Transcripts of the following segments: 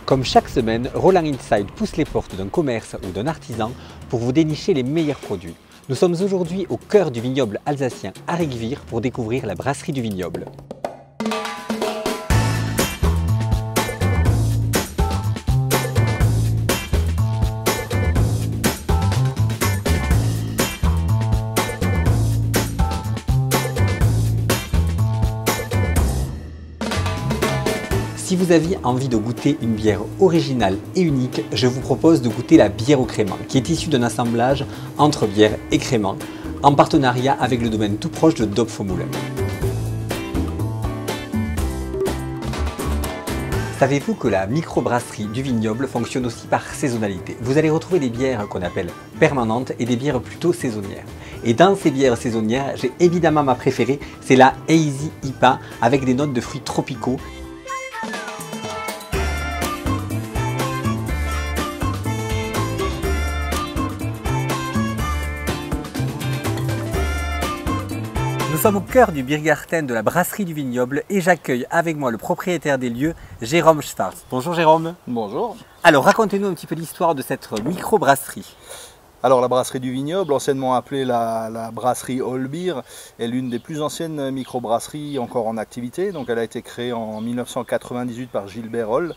Comme chaque semaine, Roland Inside pousse les portes d'un commerce ou d'un artisan pour vous dénicher les meilleurs produits. Nous sommes aujourd'hui au cœur du vignoble alsacien à Rigvir pour découvrir la brasserie du vignoble. Si vous aviez envie de goûter une bière originale et unique, je vous propose de goûter la bière au crément, qui est issue d'un assemblage entre bière et crément, en partenariat avec le domaine tout proche de Dopfe-au-Moulin. Savez-vous que la microbrasserie du vignoble fonctionne aussi par saisonnalité? Vous allez retrouver des bières qu'on appelle permanentes et des bières plutôt saisonnières. Et dans ces bières saisonnières, j'ai évidemment ma préférée, c'est la Hazy IPA avec des notes de fruits tropicaux. Nous sommes au cœur du Biergarten de la brasserie du vignoble et j'accueille avec moi le propriétaire des lieux, Jérôme Schwartz. Bonjour Jérôme. Bonjour. Alors racontez-nous un petit peu l'histoire de cette microbrasserie. Alors la brasserie du vignoble, anciennement appelée la brasserie Holbeer, est l'une des plus anciennes microbrasseries encore en activité. Donc elle a été créée en 1998 par Gilbert Holl,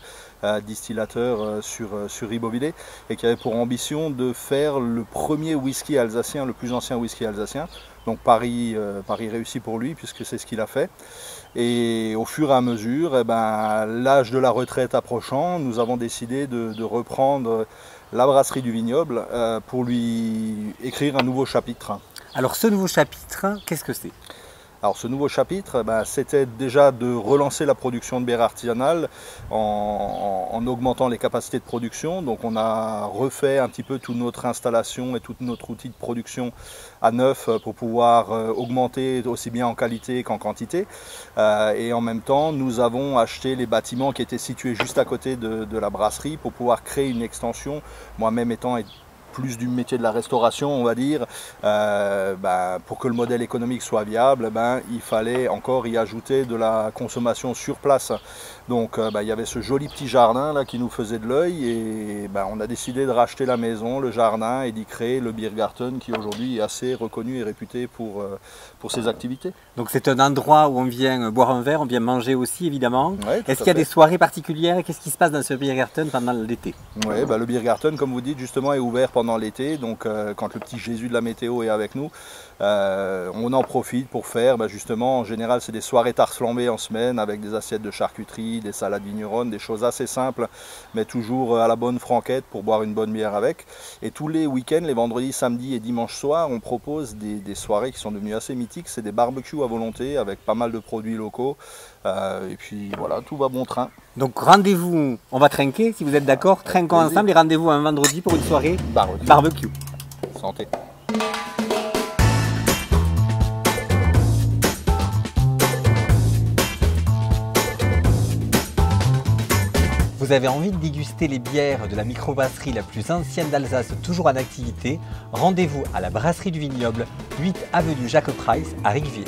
distillateur sur Ribeauvillé, et qui avait pour ambition de faire le premier whisky alsacien, le plus ancien whisky alsacien. Donc Paris réussi pour lui puisque c'est ce qu'il a fait. Et au fur et à mesure, l'âge de la retraite approchant, nous avons décidé de reprendre la brasserie du vignoble pour lui écrire un nouveau chapitre. Alors ce nouveau chapitre, qu'est-ce que c'est ? Alors ce nouveau chapitre, c'était déjà de relancer la production de bière artisanale en augmentant les capacités de production. Donc on a refait un petit peu toute notre installation et tout notre outil de production à neuf pour pouvoir augmenter aussi bien en qualité qu'en quantité. Et en même temps, nous avons acheté les bâtiments qui étaient situés juste à côté de la brasserie pour pouvoir créer une extension, moi-même étant plus du métier de la restauration, on va dire, pour que le modèle économique soit viable, il fallait encore y ajouter de la consommation sur place. Donc il y avait ce joli petit jardin là qui nous faisait de l'œil et on a décidé de racheter la maison, le jardin et d'y créer le Biergarten qui aujourd'hui est assez reconnu et réputé pour ses activités. Donc c'est un endroit où on vient boire un verre, on vient manger aussi évidemment. Ouais, est-ce qu'il y a des soirées particulières? Qu'est-ce qui se passe dans ce Biergarten pendant l'été? Oui, le Biergarten, comme vous dites, justement est ouvert pendant l'été, donc quand le petit Jésus de la météo est avec nous, on en profite pour faire, justement, en général c'est des soirées tarte flambées en semaine avec des assiettes de charcuterie, des salades vigneronnes, des choses assez simples, mais toujours à la bonne franquette pour boire une bonne bière avec. Et tous les week-ends, les vendredis, samedis et dimanches soirs, on propose des soirées qui sont devenues assez mythiques, c'est des barbecues à volonté avec pas mal de produits locaux, et puis voilà, tout va bon train. Donc rendez-vous, on va trinquer si vous êtes d'accord, trinquons ensemble et rendez-vous un vendredi pour une soirée barbecue. Santé. Vous avez envie de déguster les bières de la microbrasserie la plus ancienne d'Alsace, toujours en activité? Rendez-vous à la brasserie du vignoble, 8 avenue Jacques Price à Rigvir.